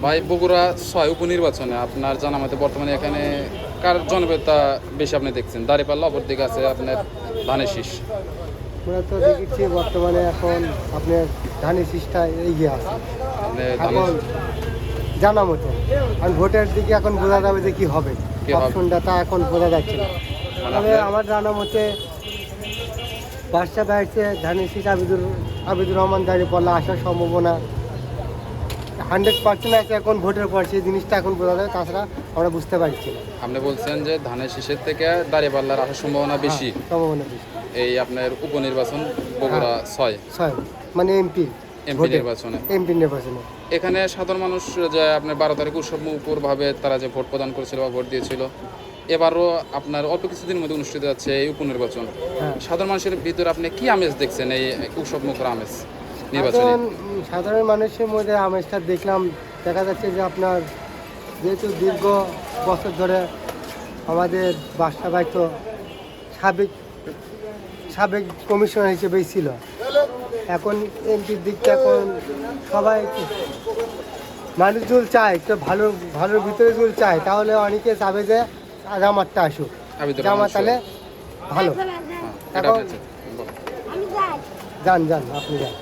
ভাই বগুড়া 6 উপনির্বাচনে আপনার জানা মতে বর্তমানে এখানে কার জনপ্রিয়তা বেশি আপনি দেখছেন? দাঁড়িপাল্লা, অপরদিকে আছে আপনার ধানের শীষ। আমরা তো দেখেছি বর্তমানে এখন আপনার ধানের শীষটা এগিয়ে আছে আপনি এখন জানা মতো। আর ভোটের দিকে এখন বোঝা যাবে যে কি হবে, কি হবে? অপশনটা তা এখন বোঝা যাচ্ছে না। মানে তবে আপনার- আমার জানা মতে বাদশা দাঁড়িয়েছে ধানের শীষ আবিদুর রহমান দাঁড়িয়ে পড়লে আসার সম্ভাবনা 100% আছে। এখন ভোটের পর সেই জিনিসটা এখন বোঝা যাবে, তাছাড়া আমরা বুঝতে পারছি না। আপনি বলছেন যে ধানের শীষের থেকে দাঁড়িপাল্লার আসার সম্ভাবনা বেশি। হ্যাঁ, সম্ভাবনা বেশি। এই আপনার উপনির্বাচন বগুড়া 6 ছয় মানে এমপি নির্বাচনে। এমপি নির্বাচনে এখানে সাধারণ মানুষ যে আপনার 12 তারিখ উৎসবমুখরভাবে তারা যে ভোট প্রদান করেছিল বা ভোট দিয়েছিল, এবারও আপনার অল্প কিছুদিনের মধ্যে অনুষ্ঠিত যাচ্ছে এই উপনির্বাচন। হ্যাঁ। সাধারণ মানুষের ভিতরে আপনি কি আমেজ দেখছেন এই উৎসবমুখর আমেজ নির্বাচনে? সাধারণ মানুষের মধ্যে আমেজটা দেখলাম, দেখা যাচ্ছে যে আপনার যেহেতু দীর্ঘ বছর ধরে আমাদের বাদশা ভাই তো সাবেক কমিশনার হিসেবেই ছিল, এখন এমপির দিকটা এখন সবাই মানুষজন চায় একটু ভালোর ভিতরে যদি চায় তাহলে অনেকে চাবে যে জামাতটা আসুক, আবিদুর রহমান জামাত তাহলে ভালো। হ্যাঁ, এটা এখন আপনি বলেন। যান আপনি যান,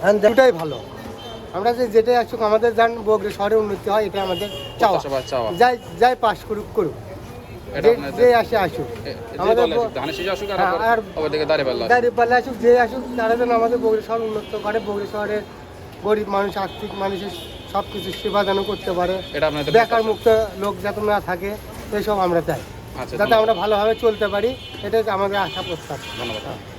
হ্যাঁ দুটাই ভালো। আমরা যেটাই আসুক আমাদের যান বগুড়া শহরে উন্নতি হয়, এটা আমাদের চাওয়া। প্রত্যাশা বা চাওয়া। যাই পাস করুক, এটা আপনাদের- যে আসে আসুক, যে আমাদের দলে আসুক, ধানের শীষ আসুক, আর হ্যাঁ, আর অপরদিকে দাঁড়িপাল্লা আসুক। দাঁড়িপাল্লা আসুক, যে আসুক, তারা যেন আমাদের বগুড়া শহর উন্নত করে, বগুড়া শহরের গরিব মানুষ, আর্থিক মানুষের সব কিছু সেবা যেন করতে পারে, এটা আপনাদের বেকার প্রত্যাশা। মুক্ত লোক যাতে না থাকে, এসব আমরা চাই, আচ্ছা, যাতে আমরা ভালোভাবে চলতে পারি, এটাই আমাদের আশা প্রস্তাব। ধন্যবাদ।